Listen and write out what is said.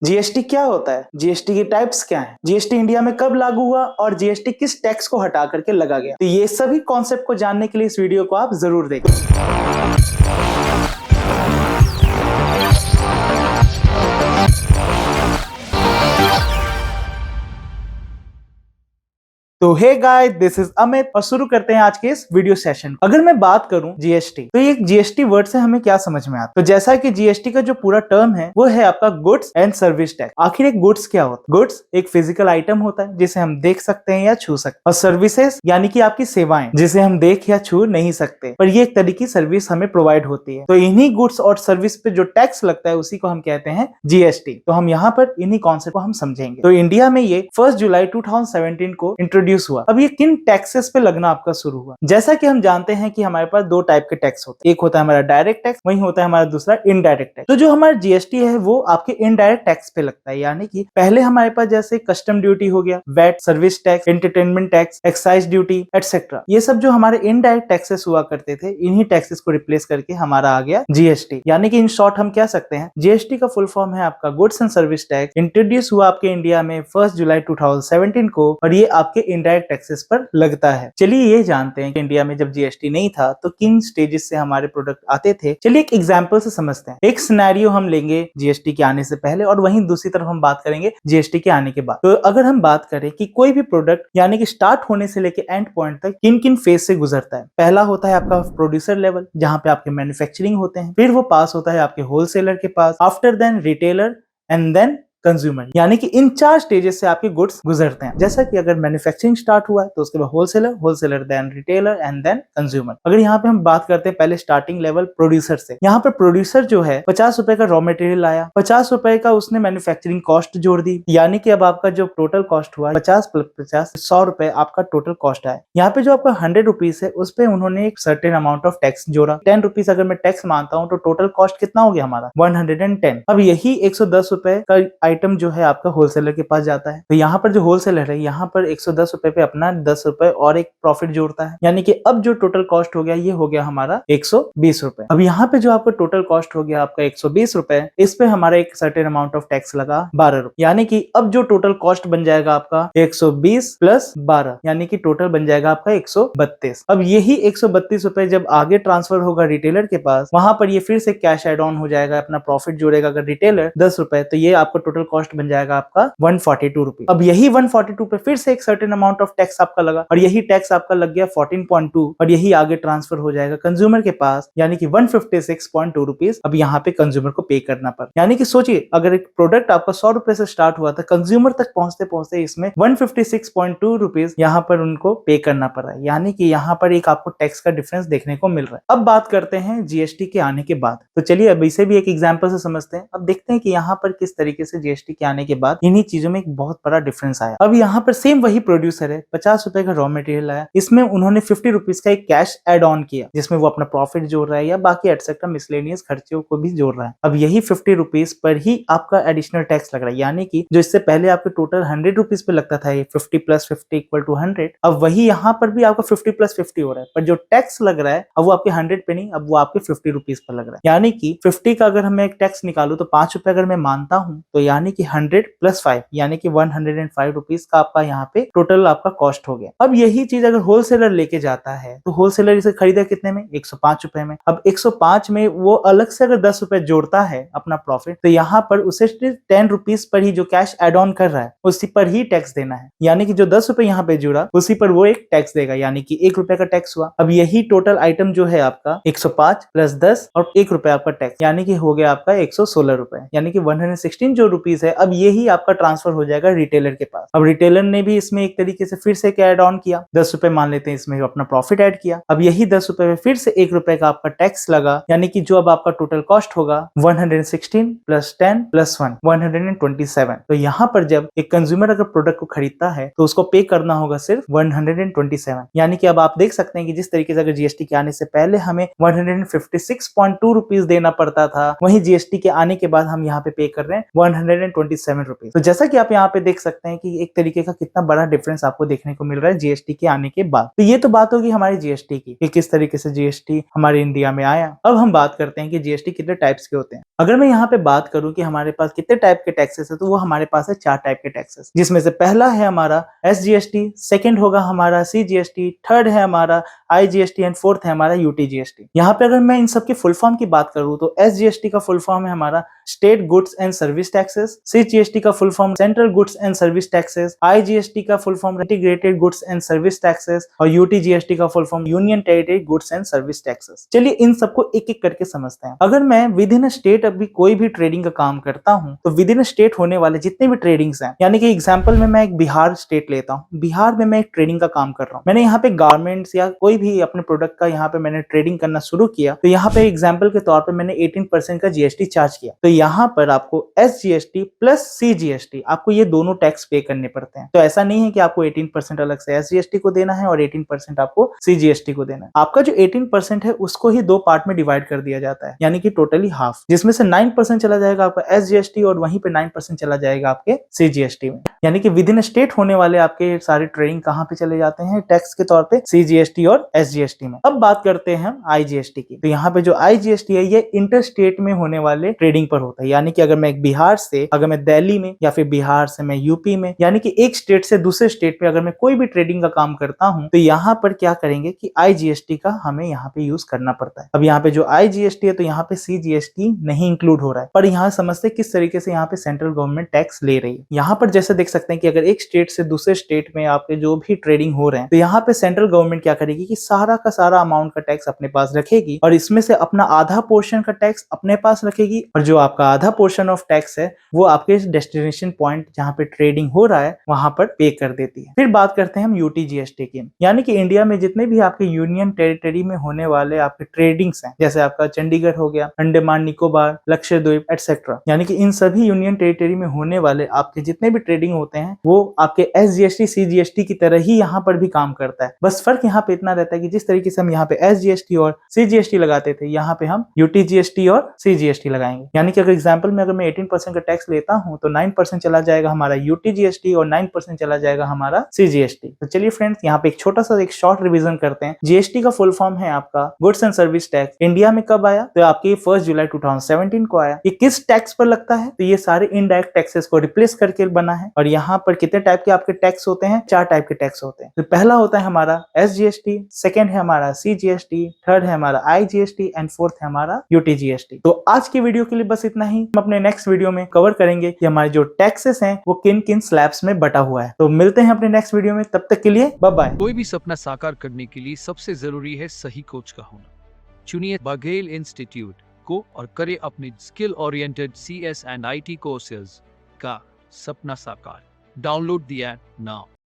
GST क्या होता है, जीएसटी की टाइप्स क्या हैं, जीएसटी इंडिया में कब लागू हुआ और जीएसटी किस टैक्स को हटा करके लगा गया। तो ये सभी कॉन्सेप्ट को जानने के लिए इस वीडियो को आप जरूर देखें। तो hey guys, this is Amit और शुरू करते हैं आज के इस वीडियो सेशन। अगर मैं बात करूं जीएसटी, तो ये जीएसटी वर्ड से हमें क्या समझ में आता है। तो जैसा कि जीएसटी का जो पूरा टर्म है वो है आपका गुड्स एंड सर्विस टैक्स। आखिर एक गुड्स क्या होता है? गुड्स एक फिजिकल आइटम होता है जिसे हम देख सकते हैं या छू सकते हैं, और सर्विसेज यानी कि आपकी सेवाएं जिसे हम देख या छू नहीं सकते, पर ये एक तरह की सर्विस हमें प्रोवाइड होती है। तो इन्हीं गुड्स और सर्विस पे जो टैक्स लगता है उसी को हम कहते हैं जीएसटी। तो हम यहाँ पर इन्हीं कॉन्सेप्ट को हम समझेंगे। तो इंडिया में ये 1 जुलाई 2017 को इंट्रोड्यूस हुआ। अब ये किन टैक्सेस पे लगना आपका शुरू हुआ? जैसा कि हम जानते हैं कि हमारे पास दो टाइप के टैक्स होते हैं, एक होता है हमारा डायरेक्ट टैक्स, वही होता है हमारा दूसरा इनडायरेक्ट टैक्स। तो जो हमारा जीएसटी है वो आपके इनडायरेक्ट टैक्स पे लगता है, यानी कि पहले हमारे पास जैसे कस्टम ड्यूटी हो गया, VAT, service tax, entertainment tax, excise duty etcetera, ये सब जो हमारे इनडायरेक्ट टैक्सेस हुआ करते थे, इन्हीं टैक्सेस को रिप्लेस करके हमारा आ गया जीएसटी। यानी कि इन शॉर्ट हम कह सकते हैं जीएसटी का फुल फॉर्म है आपका goods and service tax. Introduce हुआ आपके इंडिया में 1 जुलाई 2017 को, और ये आपके इनडायरेक्ट टैक्सेस पर लगता है। चलिए ये जानते हैं कि इंडिया में जब जीएसटी नहीं था तो किन स्टेजेस से हमारे प्रोडक्ट आते थे। चलिए एक एग्जांपल से समझते हैं। एक सिनेरियो हम लेंगे जीएसटी के आने से पहले, और वहीं दूसरी तरफ हम बात करेंगे जीएसटी के आने के बाद। तो अगर हम बात करें कि कोई भी प्रोडक्ट यानी कि स्टार्ट होने से लेके एंड पॉइंट तक किन किन फेज से गुजरता है। पहला होता है आपका प्रोड्यूसर लेवल, जहां पे आपके मैन्युफैक्चरिंग होते हैं, फिर वो पास होता है आपके होलसेलर के पास, after then retailer and then consumer. यानी कि इन 4 स्टेजेस से आपके गुड्स गुजरते हैं। जैसा कि अगर मैन्युफैक्चरिंग स्टार्ट हुआ है तो उसके बाद wholesaler, wholesaler then retailer and then consumer. अगर यहाँ पे हम बात करते हैं पहले स्टार्टिंग लेवल प्रोड्यूसर से, यहाँ पर प्रोड्यूसर जो है 50 रुपए का रॉ मटेरियल लाया, 50 रुपए का उसने मैन्युफैक्चरिंग कॉस्ट जोड़ दी, यानी कि अब आपका जो टोटल कॉस्ट हुआ 50 प्लस 50 100 रुपए आपका टोटल कॉस्ट आया। यहाँ पे जो आपका 100 रुपीज है उस पे उन्होंने एक सर्टेन अमाउंट ऑफ टैक्स जोड़ा। 10 रुपीज अगर मैं टैक्स मानता हूँ तो टोटल कॉस्ट कितना हो गया हमारा 110। अब यही 110 रुपए का आइटम जो है आपका होलसेलर के पास जाता है। तो यहाँ पर जो होलसेलर है यहाँ पर 110 रुपए पे अपना 10 रुपए और एक प्रॉफिट जोड़ता है, यानी कि अब जो टोटल कॉस्ट हो गया ये हो गया हमारा 120 रुपए। अब यहाँ पे जो आपका टोटल कॉस्ट हो गया आपका 120 रुपए, इस पे हमारा एक सर्टेन अमाउंट ऑफ टैक्स लगा 12 रुपए, यानी कि अब जो टोटल कॉस्ट बन जाएगा आपका 120 प्लस 12, यानी कि टोटल बन जाएगा आपका 132। अब यही 132 रुपए जब आगे ट्रांसफर होगा रिटेलर के पास, वहां पर ये फिर से कैश एड ऑन हो जाएगा, अपना प्रॉफिट जोड़ेगा अगर रिटेलर 10 रुपए, तो ये आपका टोटल कॉस्ट बन जाएगा आपका 142 रुपीज। अब यही 142 पे फिर से एक सर्टेन अमाउंट ऑफ टैक्स आपका लगा, और यही टैक्स आपका लग गया 14.2, और यही आगे ट्रांसफर हो जाएगा कंज्यूमर के पास, यानी कि 156.2 रुपीज अब यहाँ पे कंज्यूमर को पे करना पड़ा। यानी कि सोचिए अगर एक प्रोडक्ट आपका 100 रुपए से स्टार्ट हुआ था, कंज्यूमर तक पहुंचते पहुंचते इसमें 156.2 रुपीज यहाँ पर उनको पे करना पड़ा है, यानी कि यहाँ पर एक आपको टैक्स का डिफरेंस देखने को मिल रहा है। अब बात करते हैं जीएसटी के आने के बाद। तो चलिए अब इसे भी एक एग्जाम्पल से समझते हैं। अब देखते हैं कि यहाँ पर किस तरीके से जीएसटी के आने के बाद इन्हीं चीजों में एक बहुत बड़ा डिफरेंस आया। अब यहाँ पर सेम वही प्रोड्यूसर है, 50 रुपए का रॉ मटेरियल आया, इसमें उन्होंने 50 रुपीज का एक कैश एड ऑन किया, जिसमें वो अपना प्रॉफिट जोड़ रहा है या बाकी एटसेट्रा मिसलेनियस खर्चों को भी जोड़ रहा है। अब यही 50 रुपीज पर ही आपका एडिशनल टैक्स लग रहा है, यानी कि जो इससे पहले आपके टोटल 100 रुपीज पे लगता था, ये 50 प्लस 50 इक्वल टू 100, अब वही यहाँ पर भी आपका 50 प्लस 50 हो रहा है, पर जो टैक्स लग रहा है अब वो आपके 100 पे नहीं, अब वो आपके 50 रुपीज पर लग रहा है। यानी कि 50 का अगर हमें एक टैक्स निकालू तो 5 रुपए अगर मैं मानता हूँ, तो यानी कि 100 प्लस 5 यानी कि 105 रुपीज का आपका यहाँ पे टोटल आपका कॉस्ट हो गया। अब यही चीज अगर होलसेलर लेके जाता है तो होलसेलर इसे खरीदा कितने में, 105 रुपए में। अब 105 में वो अलग से अगर 10 रुपए जोड़ता है अपना प्रॉफिट, तो यहाँ पर उसे 10 रुपीज पर ही जो कैश एड ऑन कर रहा है उसी पर ही टैक्स देना है, यानी कि जो 10 रुपए यहाँ पे जुड़ा उसी पर वो एक टैक्स देगा, यानी कि 1 रुपए का टैक्स हुआ। अब यही टोटल आइटम जो है आपका 105 प्लस 10 और 1 रुपए आपका टैक्स, यानी कि हो गया आपका 116 रुपए, यानी कि 116 जो रुपीज है अब यही आपका ट्रांसफर हो जाएगा रिटेलर के पास। अब रिटेलर ने भी इसमें एक तरीके से फिर से क्या एड ऑन किया, 10 रुपए मान लेते हैं, इसमें अपना प्रॉफिट ऐड किया। अब यही 10 रुपए में फिर से 1 रुपए का आपका टैक्स लगा, यानी कि जो अब आपका टोटल कॉस्ट होगा 116 प्लस 10 प्लस 1 127। तो यहाँ पर जब एक कंज्यूमर अगर प्रोडक्ट को खरीदता है तो उसको पे करना होगा सिर्फ 127, यानी कि अब आप देख सकते हैं कि जिस तरीके से अगर जीएसटी के आने से पहले हमें 156.2 रुपीज देना पड़ता था, वहीं जीएसटी के आने के बाद हम यहाँ पे कर रहे हैं ₹127। तो जैसा कि आप यहाँ पे देख सकते हैं कि एक तरीके का कितना बड़ा डिफरेंस आपको देखने को मिल रहा है जीएसटी के आने के बाद। तो ये तो बात होगी हमारी जीएसटी की कि किस तरीके से जीएसटी हमारे इंडिया में आया। अब हम बात करते हैं कि जीएसटी कितने टाइप्स के होते हैं। अगर मैं यहाँ पे बात करूं कि हमारे पास कितने टाइप के टैक्सेस है, तो वो हमारे पास है 4 टाइप के टैक्सेस, जिसमें से पहला है हमारा एसजीएसटी, सेकंड होगा हमारा सीजीएसटी, थर्ड है हमारा आईजीएसटी एंड फोर्थ है हमारा यूटीजीएसटी। यहाँ पे अगर मैं इन सब की फुल फॉर्म की बात करूँ तो एसजीएसटी का फुल फॉर्म है हमारा state goods and service taxes, CGST का full form central goods and service taxes, IGST का full form integrated goods and service taxes और यूटीजीएसटी का full form union territory goods and service taxes. चलिए इन सबको एक एक करके समझते हैं। अगर मैं विद इन स्टेट अभी कोई भी ट्रेडिंग का काम करता हूँ तो विद इन स्टेट होने वाले जितने भी ट्रेडिंग्स हैं, यानी कि एग्जांपल में मैं एक बिहार स्टेट लेता हूँ, बिहार में मैं एक ट्रेडिंग का काम कर रहा हूँ, मैंने यहाँ पे गारमेंट्स या कोई भी अपने प्रोडक्ट का यहाँ पे मैंने ट्रेडिंग करना शुरू किया, तो यहाँ पे एग्जांपल के तौर पे मैंने 18% का जीएसटी चार्ज किया, तो यहाँ पर आपको एसजीएसटी प्लस सीजीएसटी आपको ये दोनों टैक्स पे करने पड़ते हैं। तो ऐसा नहीं है कि आपको 18% अलग से एसजीएसटी को देना है और 18% आपको सीजीएसटी को देना है। आपका जो 18% है उसको ही दो पार्ट में डिवाइड कर दिया जाता है, यानी कि टोटली हाफ, जिसमें से 9% चला जाएगा आपका एसजीएसटी और वहीं पे 9% चला जाएगा आपके सीजीएसटी में। यानी कि विद इन स्टेट होने वाले आपके सारे ट्रेडिंग कहाँ पे चले जाते हैं टैक्स के तौर पे, सीजीएसटी और एसजीएसटी में। अब बात करते हैं हम आईजीएसटी की। तो यहाँ पे जो आईजीएसटी है ये इंटर स्टेट में होने वाले ट्रेडिंग पर होता है, यानी कि अगर मैं एक बिहार से, अगर मैं दिल्ली में या फिर बिहार से मैं यूपी में, यानी कि एक स्टेट से दूसरे स्टेट में अगर मैं कोई भी ट्रेडिंग का काम करता हूँ तो यहाँ पर क्या करेंगे कि आईजीएसटी का हमें यहाँ पे यूज करना पड़ता है। अब यहाँ पे जो आईजीएसटी है तो यहाँ पे सीजीएसटी नहीं इंक्लूड हो रहा है, पर यहाँ समझते किस तरीके से यहाँ पे सेंट्रल गवर्नमेंट टैक्स ले रही है। यहाँ पर जैसे देख सकते हैं कि अगर एक स्टेट से दूसरे स्टेट में आपके जो भी ट्रेडिंग हो रहे हैं तो यहाँ पे सेंट्रल गवर्नमेंट क्या करेगी कि सारा का सारा अमाउंट का टैक्स अपने पास रखेगी और इसमें से अपना आधा पोर्शन का टैक्स अपने पास रखेगी, और जो आपका आधा पोर्शन ऑफ टैक्स है वो आपके डेस्टिनेशन पॉइंट जहाँ पे ट्रेडिंग हो रहा है वहां पर पे कर देती है। फिर बात करते हैं हम यूटीजीएसटी की, यानी कि इंडिया में जितने भी आपके यूनियन टेरिटरी में होने वाले आपके ट्रेडिंग्स हैं, जैसे आपका चंडीगढ़ हो गया, अंडमान निकोबार, लक्षद्वीप एटसेट्रा, यानी कि इन सभी यूनियन टेरिटरी में होने वाले आपके जितने भी ट्रेडिंग होते हैं वो आपके एसजीएसटी सीजीएसटी की तरह ही यहाँ पर भी काम करता है। बस फर्क यहाँ पे इतना रहता है कि जिस तरीके से हम यहाँ पे एसजीएसटी और सीजीएसटी लगाते थे, यहाँ पे हम यूटीजीएसटी और सीजीएसटी लगाएंगे। यानी कि अगर एग्जांपल में अगर मैं 18% का टैक्स लेता हूँ तो 9% चला जाएगा हमारा यूटीजीएसटी और 9% चला जाएगा हमारा सीजीएसटी। तो चलिए फ्रेंड्स, यहाँ पे एक छोटा सा एक शॉर्ट रिवीजन करते हैं। जीएसटी का फुल फॉर्म है आपका goods and service tax. India में कब आया? तो आपके 1 जुलाई 2017 को आया। ये किस टैक्स पर लगता है? तो ये सारे इनडायरेक्ट टैक्सेस को रिप्लेस करके बना है। और यहाँ पर कितने टाइप के आपके टैक्स होते हैं? 4 टाइप के टैक्स होते हैं। तो पहला होता है हमारा एसजीएसटी, सेकंड है हमारा सीजीएसटी, थर्ड है हमारा आईजीएसटी एंड फोर्थ है हमारा यूटीजीएसटी। तो आज की वीडियो के लिए बस इतना ही। हम अपने नेक्स्ट वीडियो में कवर करेंगे कि हमारे जो टैक्सेस हैं वो किन किन स्लैब्स में बटा हुआ है। तो मिलते हैं अपने नेक्स्ट वीडियो में, तब तक के लिए बाय बाय। कोई भी सपना साकार करने के लिए सबसे जरूरी है सही कोच का होना। चुनिए बघेल इंस्टीट्यूट को और करें अपने skill oriented CS and IT courses का सपना साकार। Download the app now.